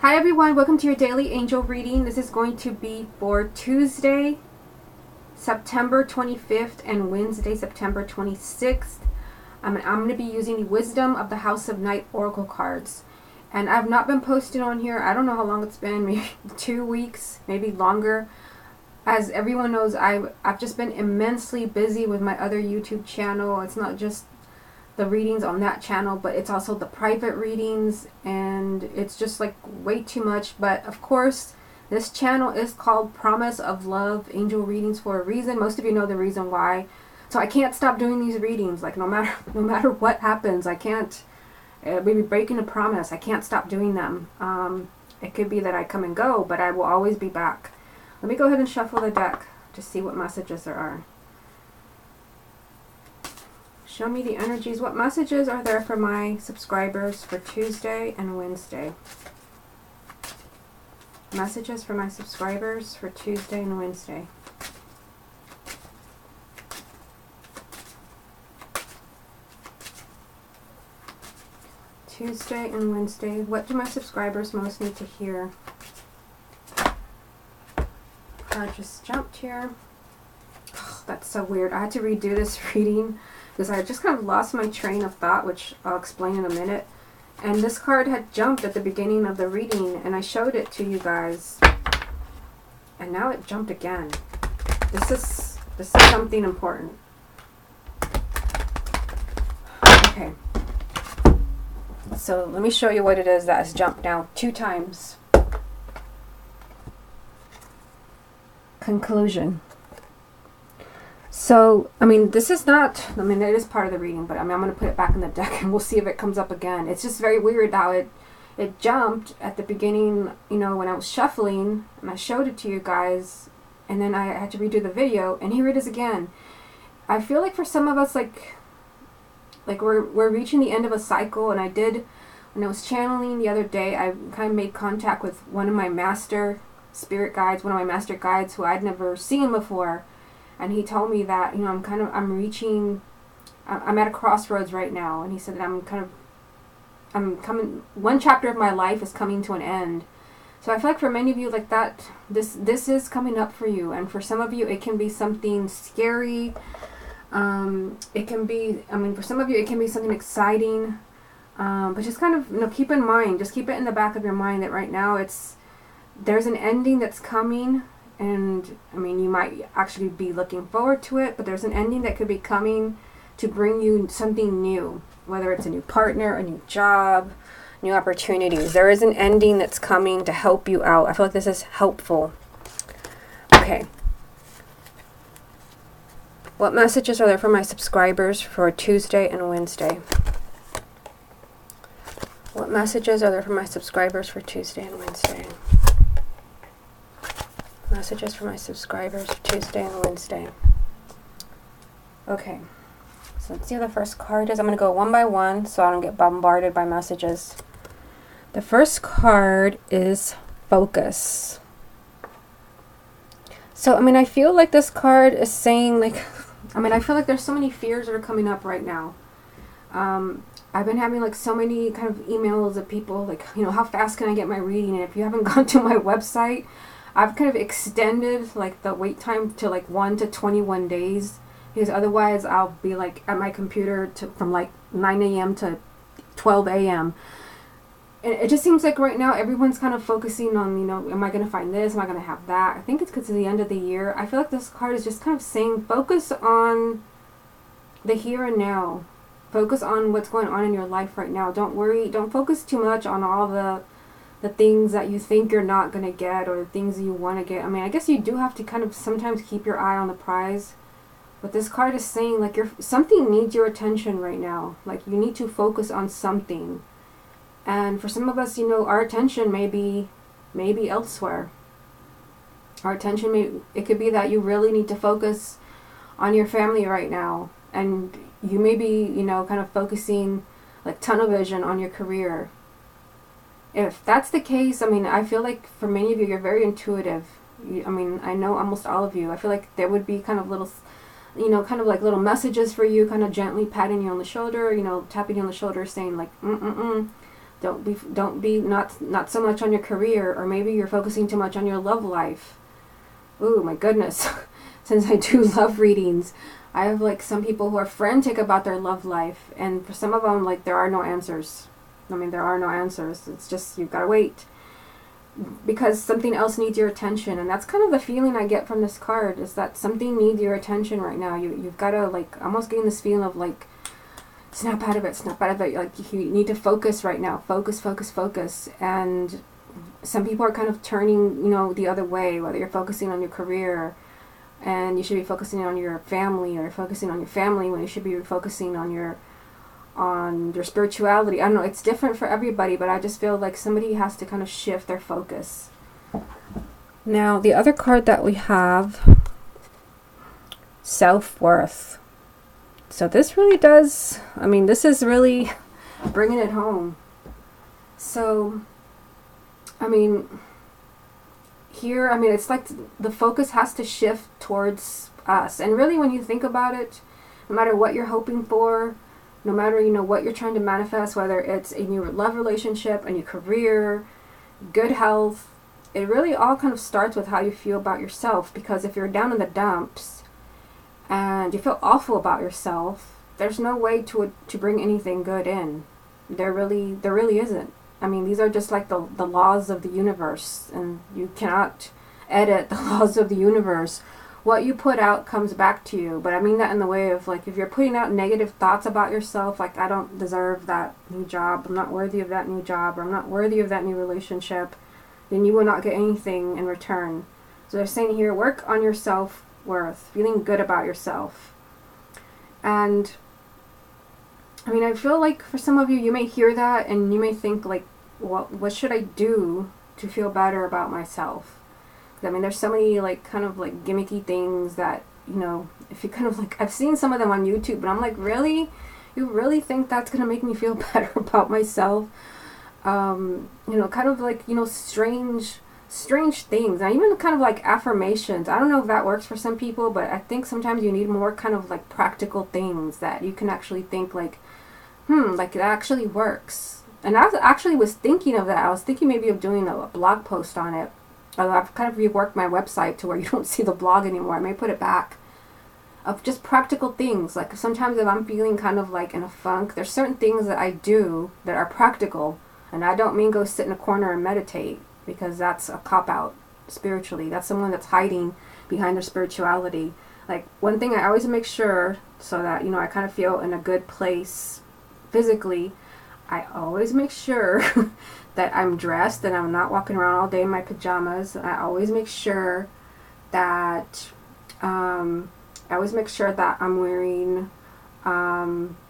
Hi everyone, welcome to your daily angel reading. This is going to be for Tuesday, September 25th and Wednesday, September 26th. I'm going to be using the Wisdom of the House of Night Oracle cards. And I've not been posting on here. I don't know how long it's been, maybe 2 weeks, maybe longer. As everyone knows, I've just been immensely busy with my other YouTube channel. It's not just the readings on that channel, but it's also the private readings, and it's just like way too much. But of course, this channel is called Promise of Love Angel Readings for a reason. Most of you know the reason why. So I can't stop doing these readings. Like no matter what happens, I can't maybe breaking a promise. I can't stop doing them. It could be that I come and go, but I will always be back. Let me go ahead and shuffle the deck to see what messages there are. Show me the energies. What messages are there for my subscribers for Tuesday and Wednesday? Messages for my subscribers for Tuesday and Wednesday. Tuesday and Wednesday. What do my subscribers most need to hear? I just jumped here. Oh, that's so weird. I had to redo this reading because I just kind of lost my train of thought, which I'll explain in a minute. And this card had jumped at the beginning of the reading, and I showed it to you guys. And now it jumped again. This is something important. Okay. So let me show you what it is that has jumped now 2 times. Conclusion. So, I mean, this is not, I mean, it is part of the reading, but I mean, I'm going to put it back in the deck and we'll see if it comes up again. It's just very weird how it jumped at the beginning, you know, when I was shuffling, and I showed it to you guys, and then I had to redo the video, and here it is again. I feel like for some of us, like we're reaching the end of a cycle, and when I was channeling the other day, I kind of made contact with one of my master spirit guides, one of my master guides who I'd never seen before. And he told me that, you know, I'm at a crossroads right now. And he said that one chapter of my life is coming to an end. So I feel like for many of you, like that, this is coming up for you. And for some of you, it can be something scary. It can be, I mean, for some of you, it can be something exciting. But just kind of, you know, keep in mind, just keep it in the back of your mind that right now there's an ending that's coming. And I mean, you might actually be looking forward to it, but there's an ending that could be coming to bring you something new, whether it's a new partner, a new job, new opportunities. There is an ending that's coming to help you out. I feel like this is helpful. Okay. What messages are there for my subscribers for Tuesday and Wednesday? What messages are there for my subscribers for Tuesday and Wednesday? Messages for my subscribers for Tuesday and Wednesday. Okay, so let's see what the first card is. I'm going to go one by one so I don't get bombarded by messages. The first card is Focus. So, I mean, I feel like this card is saying, like, I mean, I feel like there's so many fears that are coming up right now. I've been having, like, so many kind of emails of people, like, you know, how fast can I get my reading? And if you haven't gone to my website, I've kind of extended like the wait time to like 1 to 21 days, because otherwise I'll be like at my computer from like 9 a.m. to 12 a.m. And it just seems like right now everyone's kind of focusing on, you know, am I going to find this? Am I going to have that? I think it's because of the end of the year. I feel like this card is just kind of saying focus on the here and now. Focus on what's going on in your life right now. Don't worry. Don't focus too much on all the things that you think you're not going to get, or the things that you want to get. I mean, I guess you do have to kind of sometimes keep your eye on the prize. But this card is saying like something needs your attention right now. Like you need to focus on something. And for some of us, you know, our attention may be elsewhere. Our attention it could be that you really need to focus on your family right now. And you may be, you know, kind of focusing like tunnel vision on your career. If that's the case, I mean, I feel like for many of you, you're very intuitive. I mean, I know almost all of you. I feel like there would be kind of little, you know, kind of like little messages for you, kind of gently patting you on the shoulder, you know, tapping you on the shoulder, saying like, Don't be not so much on your career, or maybe you're focusing too much on your love life. Ooh, my goodness. Since I do love readings, I have like some people who are frantic about their love life, and for some of them, like, there are no answers. I mean, there are no answers. It's just, you've got to wait because something else needs your attention. And that's kind of the feeling I get from this card, is that something needs your attention right now. You've got to, like, almost getting this feeling of like, snap out of it. Like, you need to focus right now. Focus. And some people are kind of turning, the other way, whether you're focusing on your career and you should be focusing on your family, or focusing on your family when you should be focusing on your spirituality. I don't know, it's different for everybody, but I just feel like somebody has to kind of shift their focus. Now, the other card that we have, self-worth. So this really does, this is really bringing it home. So, here, it's like the focus has to shift towards us. And really, when you think about it, no matter what you're hoping for, no matter, what you're trying to manifest, whether it's a new love relationship, a new career, good health, it really all kind of starts with how you feel about yourself. Because if you're down in the dumps and you feel awful about yourself, there's no way to bring anything good in. There really isn't. These are just like the laws of the universe, and you cannot edit the laws of the universe. What you put out comes back to you. But I mean that in the way of, like, if you're putting out negative thoughts about yourself, like, I don't deserve that new job, I'm not worthy of that new job, or I'm not worthy of that new relationship, then you will not get anything in return. So they're saying here, work on your self-worth, feeling good about yourself. And I feel like for some of you, you may hear that and you may think, like, what should I do to feel better about myself? There's so many, like, kind of like gimmicky things that, if you kind of like, I've seen some of them on YouTube, but I'm like, really? You really think that's going to make me feel better about myself? Kind of like, strange things. And even kind of like affirmations. I don't know if that works for some people, but I think sometimes you need more kind of like practical things that you can actually think like, like it actually works. And I actually was thinking of that. I was thinking maybe of doing a blog post on it. I've kind of reworked my website to where you don't see the blog anymore. I may put it back. Of just practical things. Like, sometimes if I'm feeling kind of like in a funk, there's certain things that I do that are practical. And I don't mean go sit in a corner and meditate, because that's a cop-out spiritually. That's someone that's hiding behind their spirituality. Like, one thing I always make sure, so that, I kind of feel in a good place physically, I always make sure that I'm dressed and I'm not walking around all day in my pajamas. I always make sure that I'm wearing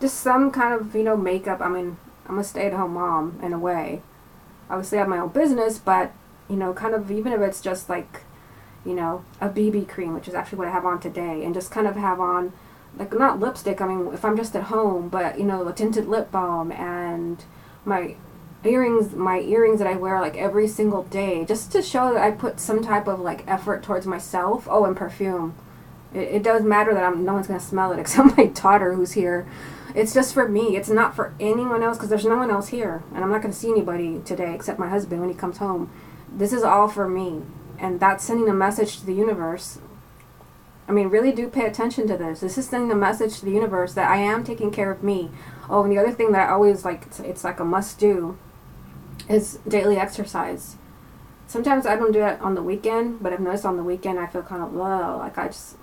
just some kind of makeup. I'm a stay-at-home mom in a way. Obviously I have my own business, but kind of, even if it's just like a BB cream, which is actually what I have on today, and just kind of have on, like, not lipstick, if I'm just at home, but a tinted lip balm, and my earrings that I wear like every single day, just to show that I put some type of like effort towards myself. Oh, and perfume. It does matter that no one's gonna smell it except my daughter who's here. It's just for me. It's not for anyone else, because there's no one else here, and I'm not gonna see anybody today except my husband when he comes home. This is all for me, and that's sending a message to the universe. Really do pay attention to this. This is sending a message to the universe that I am taking care of me. Oh, and the other thing that I always like, it's like a must do, is daily exercise. Sometimes I don't do it on the weekend, but I've noticed on the weekend I feel kind of low. Like, I just,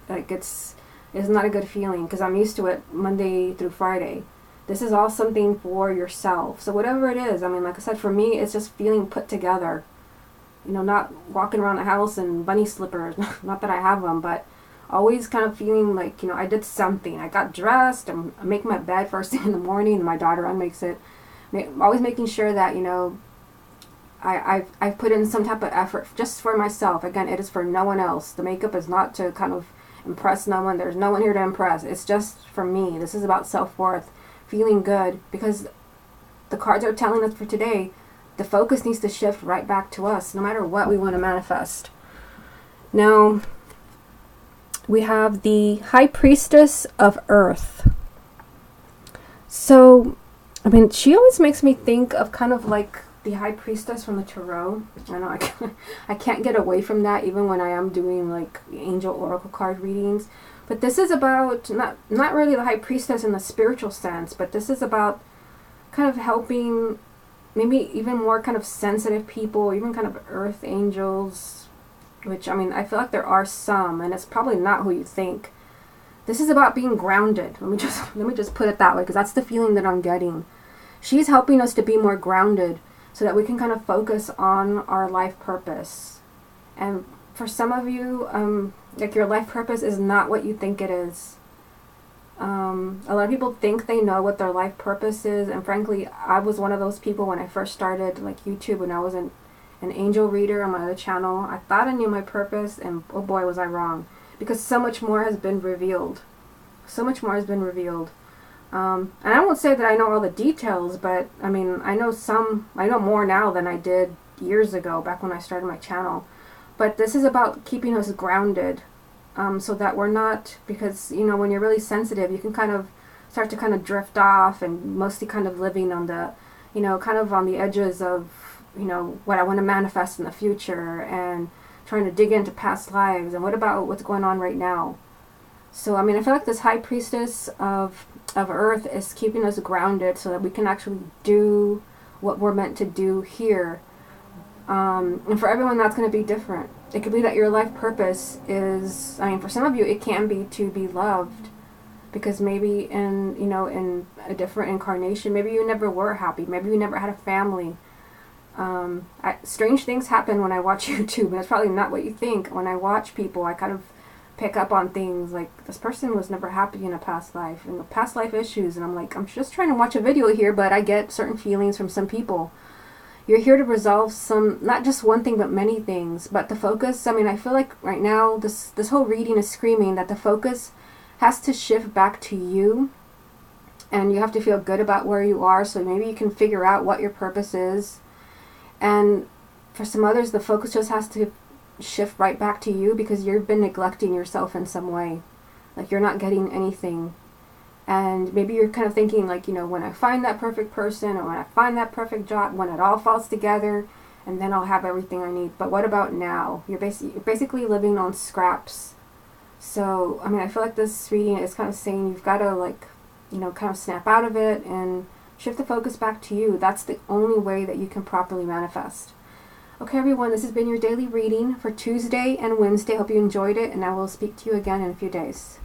like, it's not a good feeling, because I'm used to it Monday through Friday. This is all something for yourself. So whatever it is, like I said, for me, it's just feeling put together. Not walking around the house in bunny slippers. Not that I have them, but always kind of feeling like, I did something. I got dressed. I'm making my bed first thing in the morning, and my daughter unmakes it. Always making sure that, I've put in some type of effort just for myself. Again, it is for no one else. The makeup is not to kind of impress no one. There's no one here to impress. It's just for me. This is about self-worth, feeling good, because the cards are telling us for today, the focus needs to shift right back to us, no matter what we want to manifest. Now, we have the High Priestess of Earth. So, I mean, she always makes me think of kind of like the High Priestess from the Tarot. I know I can't get away from that even when I am doing like angel oracle card readings. But this is about not really the High Priestess in the spiritual sense, but this is about kind of helping maybe even more kind of sensitive people, even kind of earth angels, which, I mean, I feel like there are some, and it's probably not who you think. This is about being grounded. Let me just put it that way, because that's the feeling that I'm getting. She's helping us to be more grounded so that we can kind of focus on our life purpose. And for some of you, like, your life purpose is not what you think it is. A lot of people think they know what their life purpose is, and frankly, I was one of those people when I first started like YouTube, when I was an angel reader on my other channel. I thought I knew my purpose, and oh boy was I wrong, because so much more has been revealed. So much more has been revealed. And I won't say that I know all the details, but I mean, I know more now than I did years ago, back when I started my channel. But this is about keeping us grounded, so that we're not, because, you know, when you're really sensitive, you can kind of start to kind of drift off, and mostly kind of living on the, you know, kind of on the edges of, you know, what I want to manifest in the future, and trying to dig into past lives, and what about what's going on right now. So, I mean, I feel like this High Priestess of Earth is keeping us grounded so that we can actually do what we're meant to do here. And for everyone, that's going to be different. It could be that your life purpose is, I mean, for some of you, it can be to be loved, because maybe in, you know, in a different incarnation, maybe you never were happy, maybe you never had a family. Strange things happen when I watch YouTube, and it's probably not what you think. When I watch people, I kind of pick up on things like, this person was never happy in a past life, and the past life issues, and I'm like, I'm just trying to watch a video here, but I get certain feelings from some people. You're here to resolve some, not just one thing, but many things. But the focus, I mean, I feel like right now, this whole reading is screaming that the focus has to shift back to you, and you have to feel good about where you are, so maybe you can figure out what your purpose is. And for some others, the focus just has to shift right back to you, because you've been neglecting yourself in some way. Like, you're not getting anything. And maybe you're kind of thinking, like, you know, when I find that perfect person, or when I find that perfect job, when it all falls together, and then I'll have everything I need. But what about now? You're basically living on scraps. So, I mean, I feel like this reading is kind of saying you've got to, like, you know, kind of snap out of it and shift the focus back to you. That's the only way that you can properly manifest. Okay, everyone, this has been your daily reading for Tuesday and Wednesday. Hope you enjoyed it, and I will speak to you again in a few days.